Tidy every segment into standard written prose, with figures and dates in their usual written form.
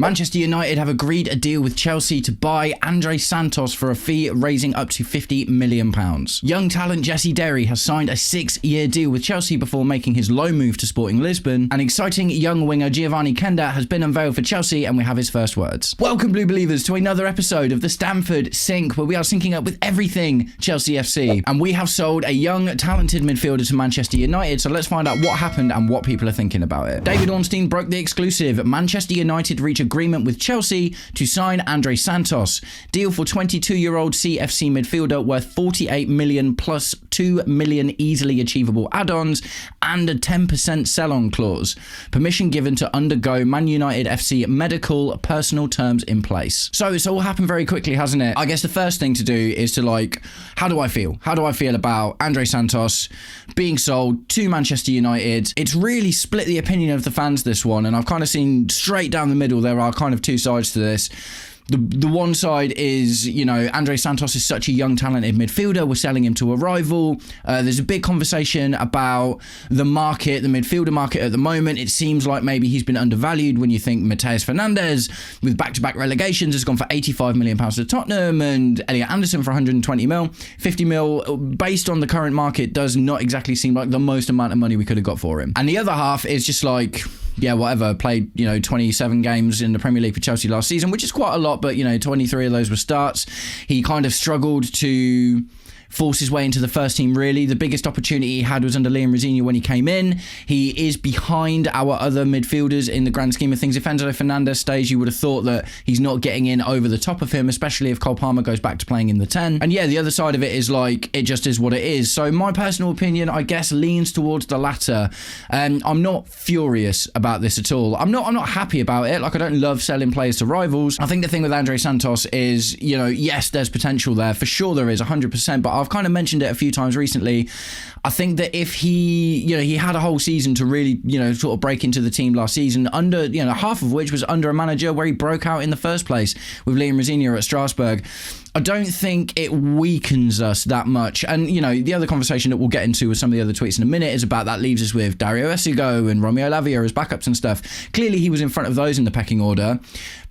Manchester United have agreed a deal with Chelsea to buy Andre Santos for a fee raising up to £50 million. Young talent Jesse Derry has signed a 6-year deal with Chelsea before making his loan move to Sporting Lisbon. An exciting young winger Giovani Kenda has been unveiled for Chelsea, and we have his first words. Welcome, Blue Believers, to another episode of the Stamford Sync, where we are syncing up with everything Chelsea FC. And we have sold a young, talented midfielder to Manchester United, so let's find out what happened and what people are thinking about it. David Ornstein broke the exclusive. Manchester United reach agreement with Chelsea to sign Andre Santos. Deal for 22-year-old CFC midfielder worth 48 million plus 2 million easily achievable add-ons and a 10% sell-on clause. Permission given to undergo Man United FC medical personal terms in place. So it's all happened very quickly, hasn't it? I guess the first thing to do is to how do I feel? How do I feel about Andre Santos being sold to Manchester United? It's really split the opinion of the fans, this one, and I've kind of seen straight down the middle there are kind of two sides to this. The one side is, Andre Santos is such a young, talented midfielder. We're selling him to a rival. There's a big conversation about the market, the midfielder market at the moment. It seems like maybe he's been undervalued when you think Mateus Fernandes, with back-to-back relegations, has gone for £85 million to Tottenham, and Elliot Anderson for 120 mil. 50 mil, based on the current market, does not exactly seem like the most amount of money we could have got for him. And the other half is just whatever, played, 27 games in the Premier League for Chelsea last season, which is quite a lot, but, 23 of those were starts. He kind of struggled to force his way into the first team, really. The biggest opportunity he had was under Liam Rosenior when he came in. He is behind our other midfielders in the grand scheme of things. If Enzo Fernandez stays, you would have thought that he's not getting in over the top of him, especially if Cole Palmer goes back to playing in the 10. And yeah, the other side of it is it just is what it is. So my personal opinion, I guess, leans towards the latter. I'm not furious about this at all. I'm not happy about it. I don't love selling players to rivals. I think the thing with Andre Santos is, yes, there's potential there. For sure there is, 100%, but I've kind of mentioned it a few times recently. I think that if he had a whole season to really, sort of break into the team last season, under, half of which was under a manager where he broke out in the first place with Liam Rosenior at Strasbourg. I don't think it weakens us that much. And, the other conversation that we'll get into with some of the other tweets in a minute is about that leaves us with Dario Essigo and Romeo Lavia as backups and stuff. Clearly, he was in front of those in the pecking order.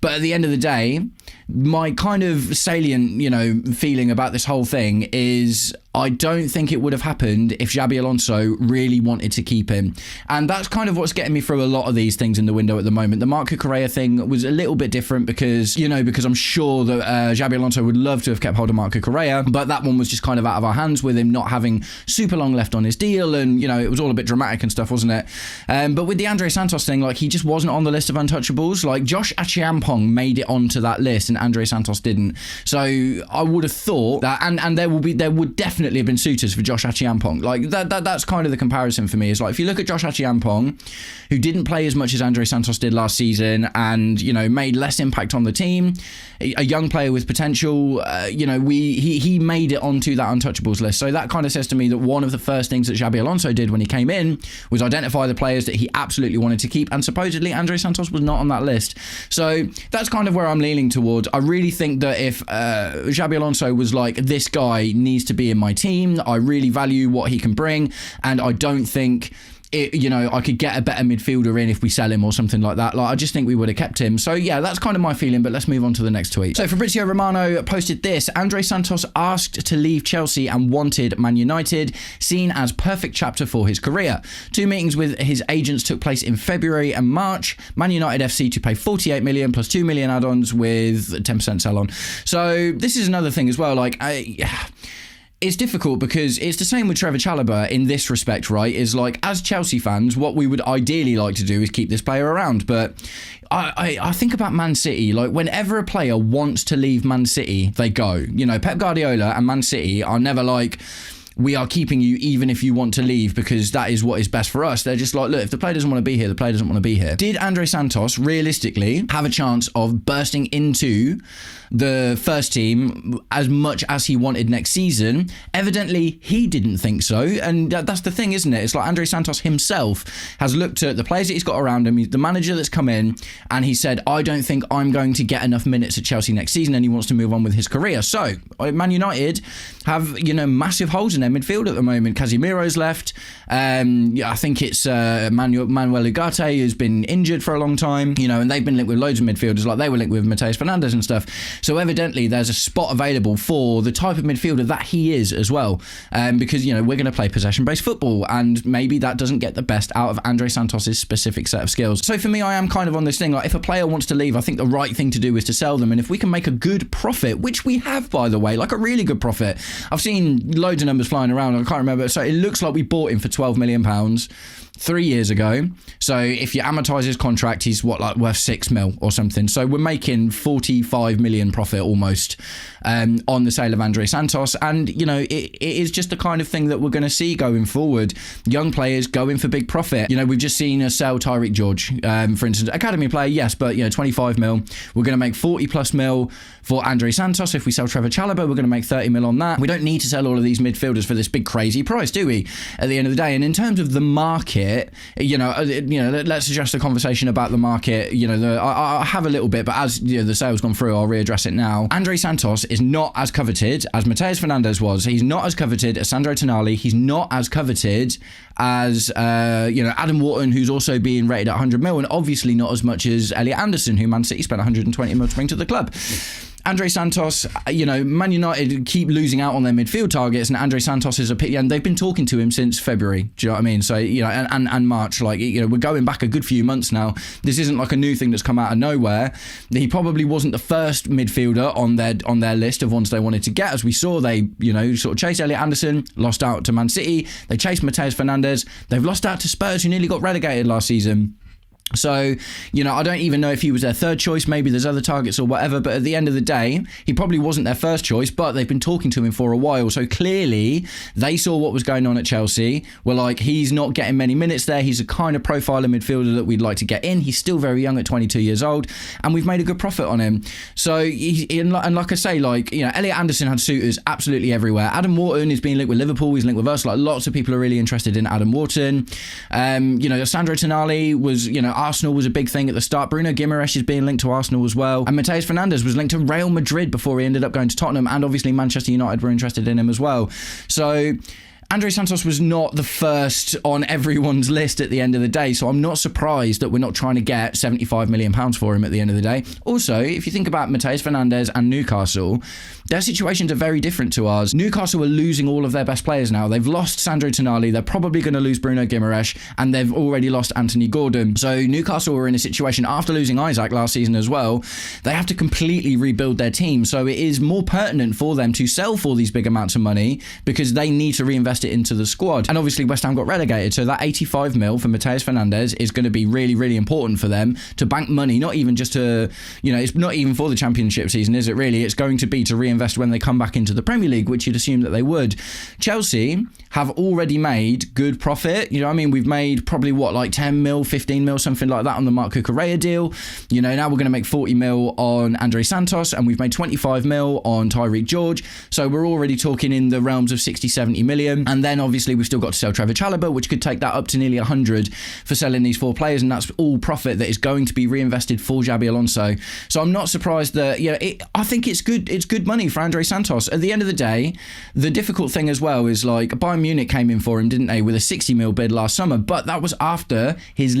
But at the end of the day, my kind of salient, feeling about this whole thing is I don't think it would have happened if Xabi Alonso really wanted to keep him. And that's kind of what's getting me through a lot of these things in the window at the moment. The Marco Correa thing was a little bit different because I'm sure that Xabi Alonso would love to have kept hold of Marco Correa, but that one was just kind of out of our hands with him not having super long left on his deal, and, it was all a bit dramatic and stuff, wasn't it? But with the Andre Santos thing, he just wasn't on the list of untouchables. Josh Achiampong made it onto that list and Andre Santos didn't. So I would have thought that, and there would definitely have been suitors for Josh Achiampong. That's kind of the comparison for me. Is if you look at Josh Achiampong, who didn't play as much as Andre Santos did last season, and made less impact on the team, a young player with potential. He made it onto that untouchables list. So that kind of says to me that one of the first things that Xabi Alonso did when he came in was identify the players that he absolutely wanted to keep, and supposedly Andre Santos was not on that list. So that's kind of where I'm leaning towards. I really think that if Xabi Alonso was this guy needs to be in my team, I really value what he can bring, and I don't think I could get a better midfielder in if we sell him or something like that. I just think we would have kept him. So yeah, that's kind of my feeling, but let's move on to the next tweet. So Fabrizio Romano posted this: Andre Santos asked to leave Chelsea and wanted Man United, seen as perfect chapter for his career. 2 meetings with his agents took place in February and March. Man United FC to pay 48 million plus 2 million add-ons with 10% sell-on. So this is another thing as well. It's difficult because it's the same with Trevor Chalobah in this respect, right? Is as Chelsea fans, what we would ideally like to do is keep this player around. But I think about Man City, whenever a player wants to leave Man City, they go. Pep Guardiola and Man City are never we are keeping you even if you want to leave because that is what is best for us. They're just look, if the player doesn't want to be here, the player doesn't want to be here. Did Andre Santos realistically have a chance of bursting into the first team as much as he wanted next season? Evidently, he didn't think so. And that's the thing, isn't it? It's Andre Santos himself has looked at the players that he's got around him, the manager that's come in, and he said, I don't think I'm going to get enough minutes at Chelsea next season, and he wants to move on with his career. So, Man United have, massive holes in their their midfield at the moment. Casemiro's left. I think it's Manuel Ugarte who's been injured for a long time, and they've been linked with loads of midfielders, like they were linked with Mateus Fernandes and stuff. So evidently there's a spot available for the type of midfielder that he is as well, because we're going to play possession-based football, and maybe that doesn't get the best out of Andre Santos' specific set of skills. So for me, I am kind of on this thing, like if a player wants to leave, I think the right thing to do is to sell them, and if we can make a good profit, which we have, by the way, like a really good profit. I've seen loads of numbers flying around, I can't remember, so it looks like we bought him for £12 million 3 years ago. So if you amortise his contract, he's worth 6 mil or something. So we're making 45 million profit almost on the sale of Andre Santos. And, it is just the kind of thing that we're going to see going forward. Young players going for big profit. We've just seen us sell Tyreek George, for instance. Academy player, yes, but, 25 mil. We're going to make 40 plus mil for Andre Santos. If we sell Trevor Chalobah, we're going to make 30 mil on that. We don't need to sell all of these midfielders for this big crazy price, do we? At the end of the day. And in terms of the market, let's address the conversation about the market. I have a little bit, but as the sale's gone through, I'll readdress it now. Andre Santos is not as coveted as Mateus Fernandes was. He's not as coveted as Sandro Tonali. He's not as coveted as Adam Wharton, who's also being rated at 100 mil, and obviously not as much as Elliot Anderson, who Man City spent 120 mil to bring to the club. Andre Santos, Man United keep losing out on their midfield targets, and Andre Santos is a pity, and they've been talking to him since February. Do you know what I mean? So, and March, we're going back a good few months now. This isn't like a new thing that's come out of nowhere. He probably wasn't the first midfielder on their list of ones they wanted to get. As we saw, they, sort of chased Elliot Anderson, lost out to Man City. They chased Mateus Fernandes. They've lost out to Spurs, who nearly got relegated last season. So, I don't even know if he was their third choice. Maybe there's other targets or whatever. But at the end of the day, he probably wasn't their first choice, but they've been talking to him for a while. So clearly, they saw what was going on at Chelsea. We're like, he's not getting many minutes there. He's a kind of profiler midfielder that we'd like to get in. He's still very young at 22 years old. And we've made a good profit on him. So, and like I say, Elliot Anderson had suitors absolutely everywhere. Adam Wharton is being linked with Liverpool. He's linked with us. Lots of people are really interested in Adam Wharton. Sandro Tonali was, Arsenal was a big thing at the start. Bruno Guimaraes is being linked to Arsenal as well. And Mateus Fernandes was linked to Real Madrid before he ended up going to Tottenham. And obviously Manchester United were interested in him as well. So Andre Santos was not the first on everyone's list at the end of the day, so I'm not surprised that we're not trying to get £75 million for him at the end of the day. Also, if you think about Mateus Fernandes and Newcastle, their situations are very different to ours. Newcastle are losing all of their best players now. They've lost Sandro Tonali, they're probably going to lose Bruno Guimaraes, and they've already lost Anthony Gordon. So Newcastle were in a situation, after losing Isaac last season as well, they have to completely rebuild their team. So it is more pertinent for them to sell for these big amounts of money because they need to reinvest it into the squad. And obviously West Ham got relegated, so that 85 mil for Mateus Fernandes is going to be really, really important for them to bank money, not even just to, it's not even for the championship season, is it really? It's going to be to reinvest when they come back into the Premier League, which you'd assume that they would. Chelsea have already made good profit. We've made probably 10 mil, 15 mil, something like that on the Marc Cucurella deal. Now we're going to make 40 mil on Andre Santos, and we've made 25 mil on Tyreek George. So we're already talking in the realms of 60, 70 million. And then obviously we've still got to sell Trevor Chalobah, which could take that up to nearly 100 for selling these four players, and that's all profit that is going to be reinvested for Xabi Alonso. So I'm not surprised that I think it's good money for Andre Santos. At the end of the day, the difficult thing as well is Bayern Munich came in for him, didn't they, with a 60 mil bid last summer, but that was after his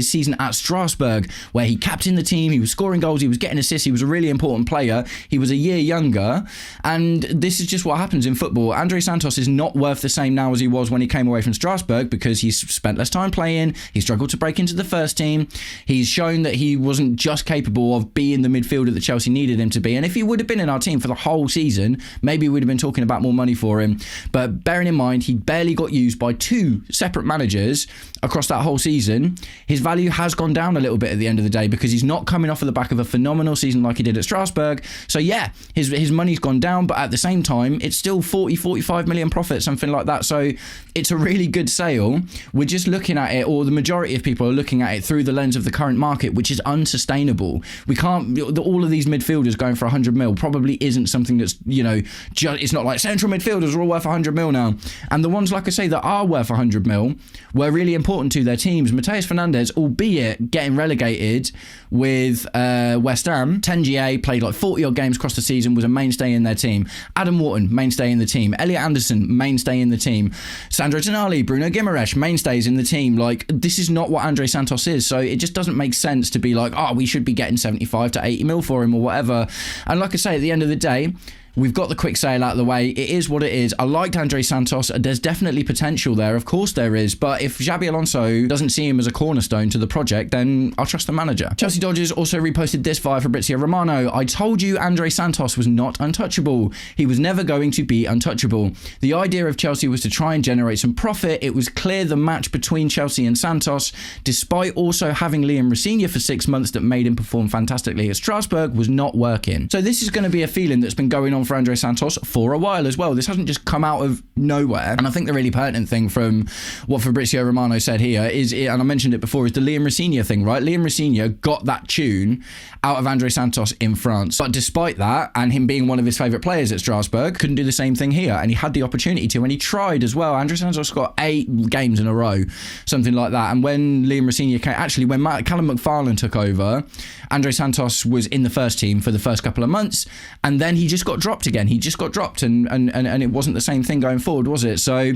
season at Strasbourg, where he captained the team, he was scoring goals, he was getting assists, he was a really important player, he was a year younger, and this is just what happens in football. Andre Santos is not worth the same now as he was when he came away from Strasbourg because he's spent less time playing, he struggled to break into the first team, he's shown that he wasn't just capable of being the midfielder that Chelsea needed him to be, and if he would have been in our team for the whole season, maybe we'd have been talking about more money for him. But bearing in mind he barely got used by two separate managers across that whole season, his value has gone down a little bit at the end of the day because he's not coming off of the back of a phenomenal season like he did at Strasbourg. So yeah, his money's gone down, but at the same time it's still 45 million profit, something like that. So it's a really good sale. We're just looking at it, or the majority of people are looking at it through the lens of the current market, which is unsustainable. We can't, all of these midfielders going for 100 mil probably isn't something that's, it's not like central midfielders are all worth 100 mil now. And the ones, like I say, that are worth 100 mil were really important to their teams. Mateus Fernandes, albeit getting relegated with West Ham, Tengier played 40 odd games across the season, was a mainstay in their team. Adam Wharton, mainstay in the team. Elliot Anderson, mainstay mainstay in the team. Sandro Tonali, Bruno Guimaraes, mainstays in the team. Like, this is not what Andre Santos is. So it just doesn't make sense to be like, oh, we should be getting 75 to 80 mil for him or whatever. And like I say, at the end of the day, we've got the quick sale out of the way. It is what it is. I liked Andre Santos. There's definitely potential there. Of course there is. But if Xabi Alonso doesn't see him as a cornerstone to the project, then I'll trust the manager. Chelsea Dodgers also reposted this via Fabrizio Romano. I told you Andre Santos was not untouchable. He was never going to be untouchable. The idea of Chelsea was to try and generate some profit. It was clear the match between Chelsea and Santos, despite also having Liam Rosenior for 6 months that made him perform fantastically at Strasbourg, was not working. So this is going to be a feeling that's been going on for Andre Santos for a while as well. This hasn't just come out of nowhere. And I think the really pertinent thing from what Fabrizio Romano said here is, and I mentioned it before, is the Liam Rosenior thing, right? Liam Rosenior got that tune out of Andre Santos in France. But despite that, and him being one of his favourite players at Strasbourg, couldn't do the same thing here. And he had the opportunity to, and he tried as well. Andre Santos got 8 games in a row, something like that. And when Liam Rosenior came, actually, when Callum McFarlane took over, Andre Santos was in the first team for the first couple of months, and then he just got dropped again. He just got dropped, and it wasn't the same thing going forward, was it? So,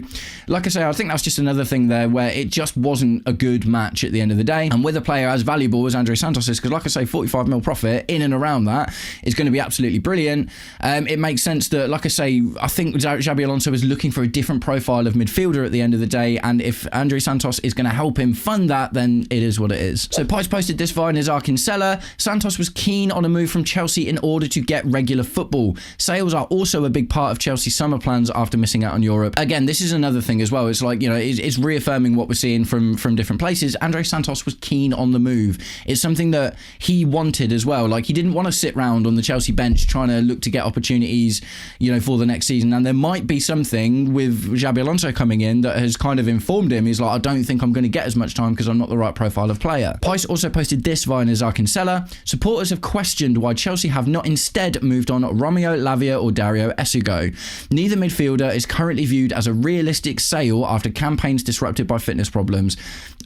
like I say, I think that's just another thing there where it just wasn't a good match at the end of the day. And with a player as valuable as Andre Santos is, because like I say, 45 mil profit in and around that is going to be absolutely brilliant. It makes sense that, like I say, I think Xabi Alonso is looking for a different profile of midfielder at the end of the day, and if Andre Santos is going to help him fund that, then it is what it is. So Pice posted this via Nizar Kinsella. Santos was keen on a move from Chelsea in order to get regular football. Sales are also a big part of Chelsea's summer plans after missing out on Europe. Again, this is another thing as well. It's like, you know, it's reaffirming what we're seeing from different places. Andre Santos was keen on the move. It's something that he wanted as well. Like, he didn't want to sit round on the Chelsea bench trying to look to get opportunities, you know, for the next season. And there might be something with Xabi Alonso coming in that has kind of informed him. He's like, I don't think I'm going to get as much time because I'm not the right profile of player. Pice also posted this via Nizar Kinsella. Supporters have questioned why Chelsea have not instead moved on Romeo Lavia or Dario Esigo. Neither midfielder is currently viewed as a realistic sale after campaigns disrupted by fitness problems.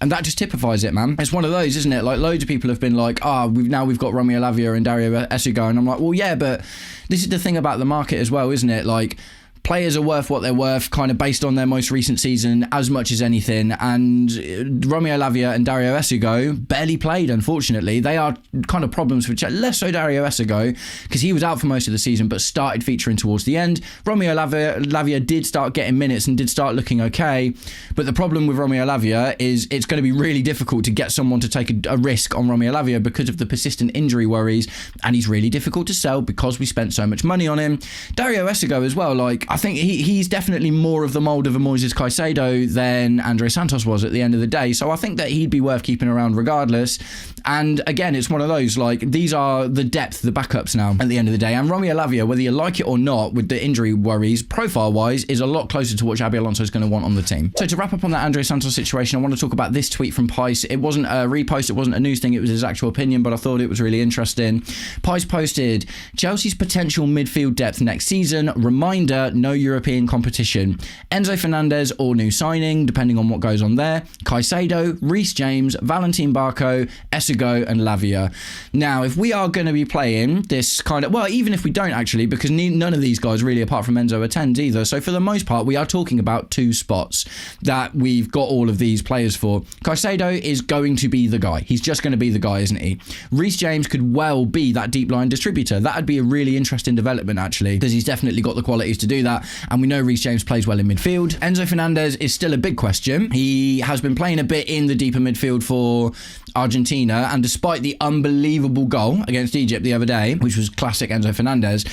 And that just typifies it, man. It's one of those, isn't it? Like, loads of people have been like, we've got Romeo Lavia and Dario Esigo. And I'm like, well, yeah, but this is the thing about the market as well, isn't it? Like, players are worth what they're worth, kind of based on their most recent season as much as anything. And Romeo Lavia and Dario Esigo barely played, unfortunately. They are kind of problems for less so Dario Esigo, because he was out for most of the season but started featuring towards the end. Romeo Lavia did start getting minutes and did start looking okay. But the problem with Romeo Lavia is it's going to be really difficult to get someone to take a risk on Romeo Lavia because of the persistent injury worries. And he's really difficult to sell because we spent so much money on him. Dario Esigo as well, like, I think he's definitely more of the mould of a Moises Caicedo than Andre Santos was at the end of the day. So I think that he'd be worth keeping around regardless. And again, it's one of those, like, these are the depth, the backups now at the end of the day. And Romeo Lavia, whether you like it or not, with the injury worries, profile-wise, is a lot closer to what Xabi Alonso is going to want on the team. So to wrap up on that Andre Santos situation, I want to talk about this tweet from Pice. It wasn't a repost, it wasn't a news thing, it was his actual opinion, but I thought it was really interesting. Pice posted, Chelsea's potential midfield depth next season, reminder, no European competition. Enzo Fernandez or new signing, depending on what goes on there. Caicedo, Reece James, Valentin Barco, Esigo and Lavia. Now, if we are going to be playing this kind of, well, even if we don't actually, because none of these guys really, apart from Enzo, attend either. So for the most part, we are talking about 2 spots that we've got all of these players for. Caicedo is going to be the guy. He's just going to be the guy, isn't he? Reece James could well be that deep line distributor. That'd be a really interesting development, actually, because he's definitely got the qualities to do that. And we know Reece James plays well in midfield. Enzo Fernandez is still a big question. He has been playing a bit in the deeper midfield for Argentina, and despite the unbelievable goal against Egypt the other day, which was classic Enzo Fernandez,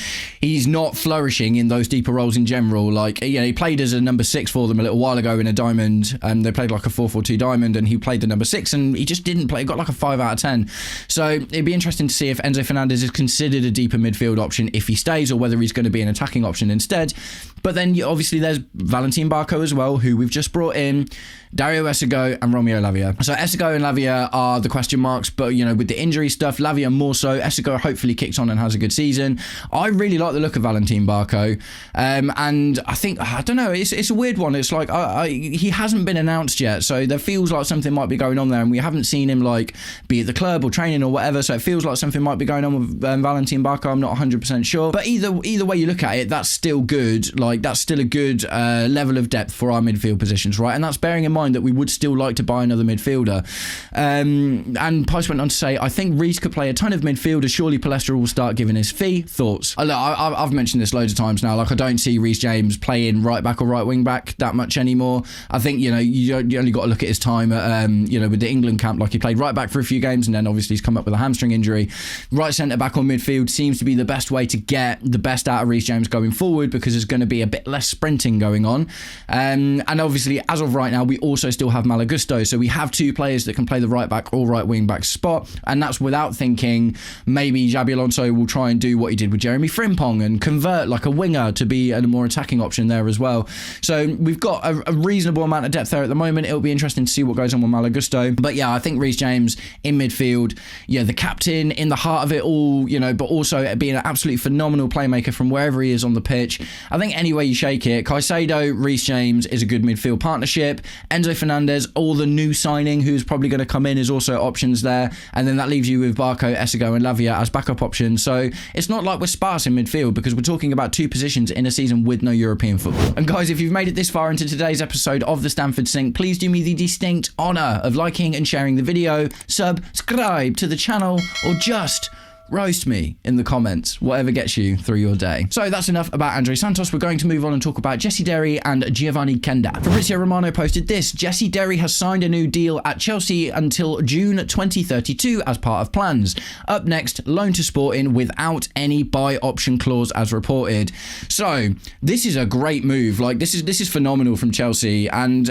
he's not flourishing in those deeper roles in general. Like, you know, he played as a number 6 for them a little while ago in a diamond, and they played like a 4-4-2 diamond, and he played the number 6, and he just didn't play. He got like a 5 out of 10. So it'd be interesting to see if Enzo Fernandez is considered a deeper midfield option if he stays, or whether he's going to be an attacking option instead. But then obviously there's Valentin Barco as well, who we've just brought in, Dario Esigo and Romeo Lavia. So Esigo and Lavia are the question marks, but, you know, with the injury stuff, Lavia more so. Esigo hopefully kicks on and has a good season. I really like the look of Valentin Barco, and I think, I don't know, it's a weird one. It's like he hasn't been announced yet, so there feels like something might be going on there, and we haven't seen him like be at the club or training or whatever, so it feels like something might be going on with Valentin Barco. I'm not 100% sure, but either way you look at it, that's still good. good, like that's still a good level of depth for our midfield positions, right? And that's bearing in mind that we would still like to buy another midfielder. And Price went on to say, I think Reece could play a ton of midfielders. Surely Palestra will start giving his fee. Thoughts? I've mentioned this loads of times now. Like, I don't see Reece James playing right back or right wing back that much anymore. I think, you only got to look at his time at, with the England camp. Like, he played right back for a few games and then obviously he's come up with a hamstring injury. Right centre back or midfield seems to be the best way to get the best out of Reece James going forward, because there's going to be a bit less sprinting going on. And obviously, as of right now, we also still have Malagusto. So we have two players that can play the right back or right wing back spot. And that's without thinking maybe Xabi Alonso will try and do what he did with Jeremy Frimpong and convert like a winger to be a more attacking option there as well. So we've got a reasonable amount of depth there at the moment. It'll be interesting to see what goes on with Malagusto. But yeah, I think Reece James in midfield, the captain in the heart of it all, but also being an absolutely phenomenal playmaker from wherever he is on the pitch. I think any way you shake it, Caicedo, Reece James is a good midfield partnership. Enzo Fernandez, all the new signing who's probably going to come in, is also options there. And then that leaves you with Barco, Essigo and Lavia as backup options. So it's not like we're sparse in midfield, because we're talking about two positions in a season with no European football. And guys, if you've made it this far into today's episode of the Stamford Sync, please do me the distinct honour of liking and sharing the video, subscribe to the channel, or just roast me in the comments, whatever gets you through your day. So that's enough about Andre Santos. We're going to move on and talk about Jesse Derry and Giovani Kenda. Fabrizio Romano posted this: Jesse Derry has signed a new deal at Chelsea until June 2032 as part of plans. Up next, loan to Sporting without any buy option clause as reported. So this is a great move. Like, this is phenomenal from Chelsea. And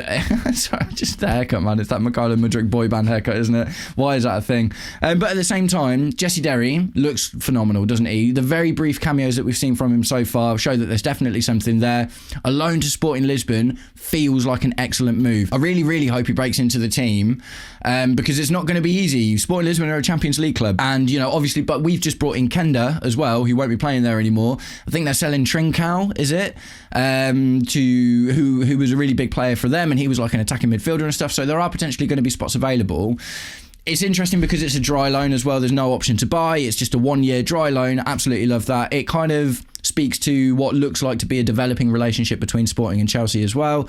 sorry, just the haircut, man. It's that Mykhailo Mudryk boy band haircut, isn't it? Why is that a thing? But at the same time, Jesse Derry looks phenomenal, doesn't he? The very brief cameos that we've seen from him so far show that there's definitely something there. A loan to Sporting Lisbon feels like an excellent move. I really, really hope he breaks into the team, because it's not going to be easy. Sporting Lisbon are a Champions League club, and obviously, but we've just brought in Quenda as well, who won't be playing there anymore. I think they're selling Trincao, is it? To who was a really big player for them, and he was like an attacking midfielder and stuff. So there are potentially going to be spots available. It's interesting because it's a dry loan as well. There's no option to buy. It's just a 1-year dry loan. Absolutely love that. It kind of speaks to what looks like to be a developing relationship between Sporting and Chelsea as well.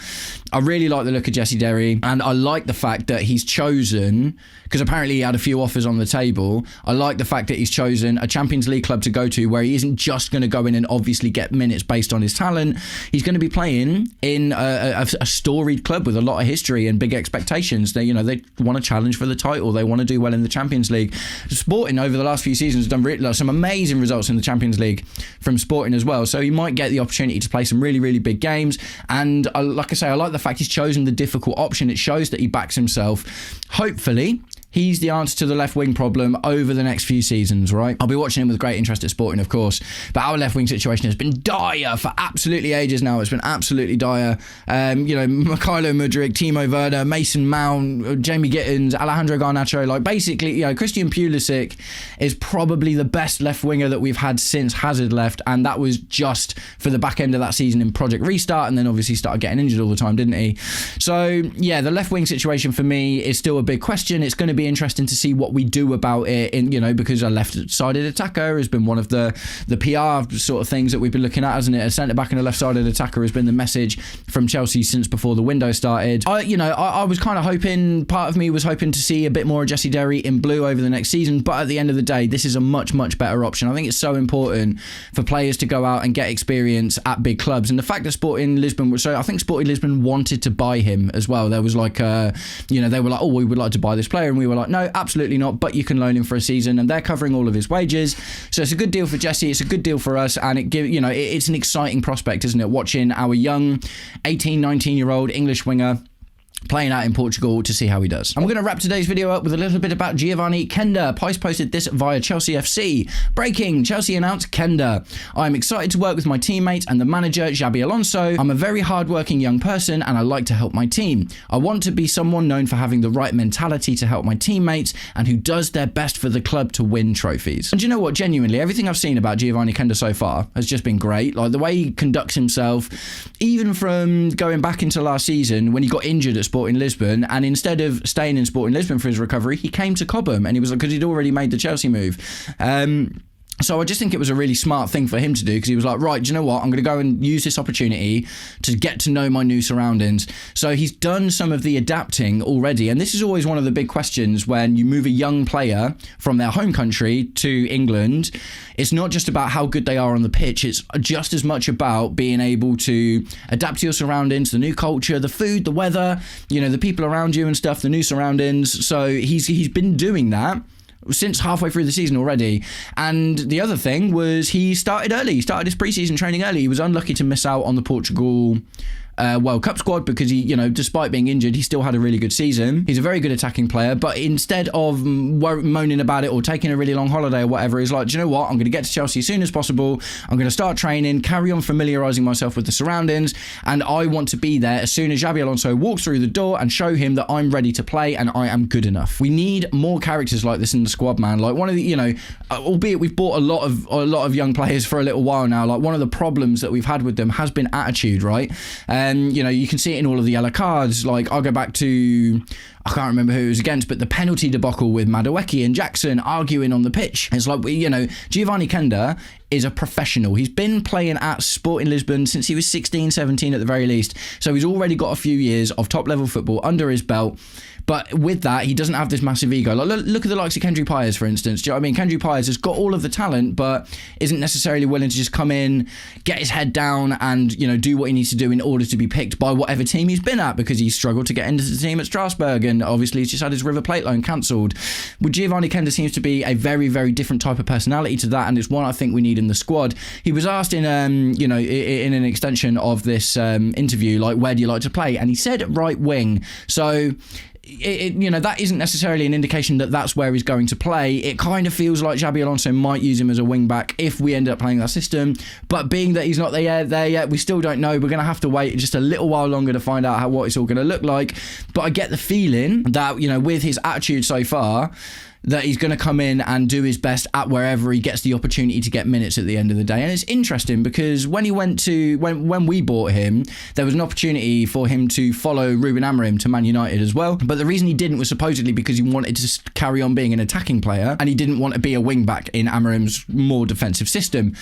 I really like the look of Jesse Derry, and I like the fact that he's chosen, because apparently he had a few offers on the table. I like the fact that he's chosen a Champions League club to go to, where he isn't just going to go in and obviously get minutes based on his talent. He's going to be playing in a storied club with a lot of history and big expectations. They want to challenge for the title. They want to do well in the Champions League. Sporting over the last few seasons has done some amazing results in the Champions League from Sporting as well. So he might get the opportunity to play some really, really big games. And like I say, I like the fact he's chosen the difficult option. It shows that he backs himself. Hopefully, he's the answer to the left wing problem over the next few seasons, right? I'll be watching him with great interest at Sporting, of course. But our left wing situation has been dire for absolutely ages now. It's been absolutely dire. Mykhailo Mudryk, Timo Werner, Mason Mount, Jamie Gittins, Alejandro Garnacho. Like, basically, Christian Pulisic is probably the best left winger that we've had since Hazard left. And that was just for the back end of that season in Project Restart. And then obviously started getting injured all the time, didn't he? So, yeah, the left wing situation for me is still a big question. It's going to be interesting to see what we do about it, because a left-sided attacker has been one of the PR sort of things that we've been looking at, hasn't it? A centre-back and a left-sided attacker has been the message from Chelsea since before the window started. I was kind of hoping, part of me was hoping to see a bit more of Jesse Derry in blue over the next season, but at the end of the day, this is a much, much better option. I think it's so important for players to go out and get experience at big clubs, and the fact that Sporting Lisbon, I think Sporting Lisbon wanted to buy him as well. There was like, they were like, oh, we would like to buy this player, and we were like, no, absolutely not, but you can loan him for a season, and they're covering all of his wages. So it's a good deal for Jesse, it's a good deal for us, and it's an exciting prospect, isn't it? Watching our young 18, 19-year-old English winger playing out in Portugal to see how he does. I'm going to wrap today's video up with a little bit about Giovani Kenda. Pice posted this via Chelsea FC. Breaking, Chelsea announced Kenda. I'm excited to work with my teammates and the manager, Xabi Alonso. I'm a very hard-working young person and I like to help my team. I want to be someone known for having the right mentality to help my teammates and who does their best for the club to win trophies. And you know what? Genuinely, everything I've seen about Giovani Kenda so far has just been great. Like the way he conducts himself, even from going back into last season when he got injured at Sporting Lisbon, and instead of staying in Sporting Lisbon for his recovery, he came to Cobham, and he was like, because he'd already made the Chelsea move. So I just think it was a really smart thing for him to do, because he was like, right, do you know what? I'm going to go and use this opportunity to get to know my new surroundings. So he's done some of the adapting already. And this is always one of the big questions when you move a young player from their home country to England. It's not just about how good they are on the pitch. It's just as much about being able to adapt to your surroundings, the new culture, the food, the weather, you know, the people around you and stuff, the new surroundings. So he's been doing that since halfway through the season already. And the other thing was he started early. He started his pre-season training early. He was unlucky to miss out on the Portugal World Cup squad because he, you know, despite being injured, he still had a really good season. He's a very good attacking player, but instead of moaning about it or taking a really long holiday or whatever, he's like, do you know what? I'm going to get to Chelsea as soon as possible. I'm going to start training, carry on familiarising myself with the surroundings, and I want to be there as soon as Xabi Alonso walks through the door and show him that I'm ready to play and I am good enough. We need more characters like this in the squad, man. Like one of the, you know, albeit we've bought a lot of young players for a little while now, like one of the problems that we've had with them has been attitude, right? And, you know, you can see it in all of the yellow cards. Like, I'll go back to, I can't remember who it was against, but the penalty debacle with Madueke and Jackson arguing on the pitch. It's like, you know, Giovani Kenda is a professional. He's been playing at Sporting Lisbon since he was 16, 17 at the very least. So he's already got a few years of top-level football under his belt. But with that, he doesn't have this massive ego. Like, look at the likes of Kendry Pires, for instance. Do you know what I mean? Kendry Pires has got all of the talent, but isn't necessarily willing to just come in, get his head down, and, you know, do what he needs to do in order to be picked by whatever team he's been at, because he's struggled to get into the team at Strasbourg, and obviously he's just had his River Plate loan cancelled. Well, Giovani Kenda seems to be a very, very different type of personality to that, and it's one I think we need in the squad. He was asked in, you know, in an extension of this interview, like, where do you like to play? And he said right wing. So, you know, that isn't necessarily an indication that that's where he's going to play. It kind of feels like Xabi Alonso might use him as a wing back if we end up playing that system, but being that he's not there yet, we still don't know. We're going to have to wait just a little while longer to find out what it's all going to look like. But I get the feeling that, you know, with his attitude so far, that he's going to come in and do his best at wherever he gets the opportunity to get minutes at the end of the day. And it's interesting because when he went to, when we bought him, there was an opportunity for him to follow Ruben Amorim to Man United as well. But the reason he didn't was supposedly because he wanted to carry on being an attacking player and he didn't want to be a wing back in Amorim's more defensive system.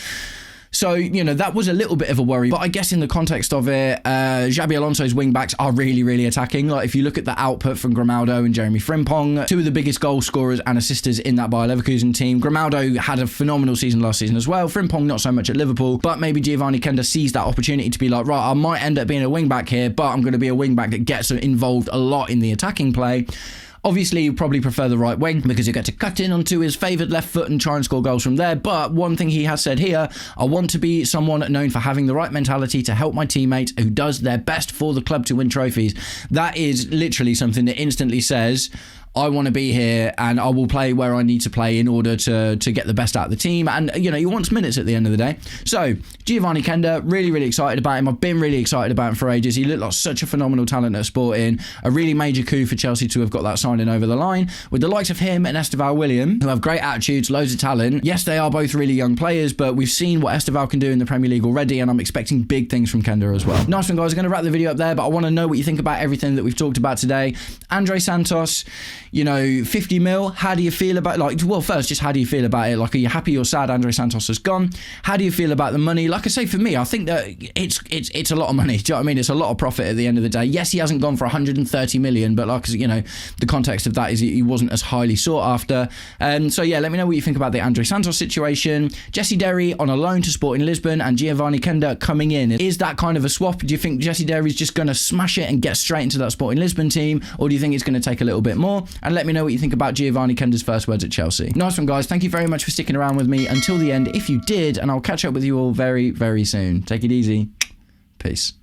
So, you know, that was a little bit of a worry. But I guess in the context of it, Xabi Alonso's wing-backs are really, really attacking. Like, if you look at the output from Grimaldo and Jeremy Frimpong, two of the biggest goal scorers and assisters in that Bayer Leverkusen team. Grimaldo had a phenomenal season last season as well. Frimpong, not so much at Liverpool. But maybe Giovani Kenda sees that opportunity to be like, right, I might end up being a wing-back here, but I'm going to be a wing-back that gets involved a lot in the attacking play. Obviously, you probably prefer the right wing because you get to cut in onto his favoured left foot and try and score goals from there. But one thing he has said here, I want to be someone known for having the right mentality to help my teammates who does their best for the club to win trophies. That is literally something that instantly says, I want to be here and I will play where I need to play in order to get the best out of the team. And, you know, he wants minutes at the end of the day. So, Giovani Kenda, really, really excited about him. I've been really excited about him for ages. He looked like such a phenomenal talent at Sporting. A really major coup for Chelsea to have got that signing over the line. With the likes of him and Esteval William, who have great attitudes, loads of talent. Yes, they are both really young players, but we've seen what Esteval can do in the Premier League already, and I'm expecting big things from Kenda as well. Nice one, guys. I'm going to wrap the video up there, but I want to know what you think about everything that we've talked about today. Andre Santos, you know, 50 mil, how do you feel about, like, well, first, just how do you feel about it? Like, are you happy or sad Andre Santos has gone? How do you feel about the money? Like I say, for me, I think that it's a lot of money. Do you know what I mean? It's a lot of profit at the end of the day. Yes, he hasn't gone for 130 million, but like, you know, the context of that is he wasn't as highly sought after. So yeah, let me know what you think about the Andre Santos situation. Jesse Derry on a loan to Sporting Lisbon and Giovani Kenda coming in. Is that kind of a swap? Do you think Jesse Derry's just going to smash it and get straight into that Sporting Lisbon team? Or do you think it's going to take a little bit more? And let me know what you think about Giovani Kenda's first words at Chelsea. Nice one, guys. Thank you very much for sticking around with me until the end, if you did, and I'll catch up with you all very, very soon. Take it easy. Peace.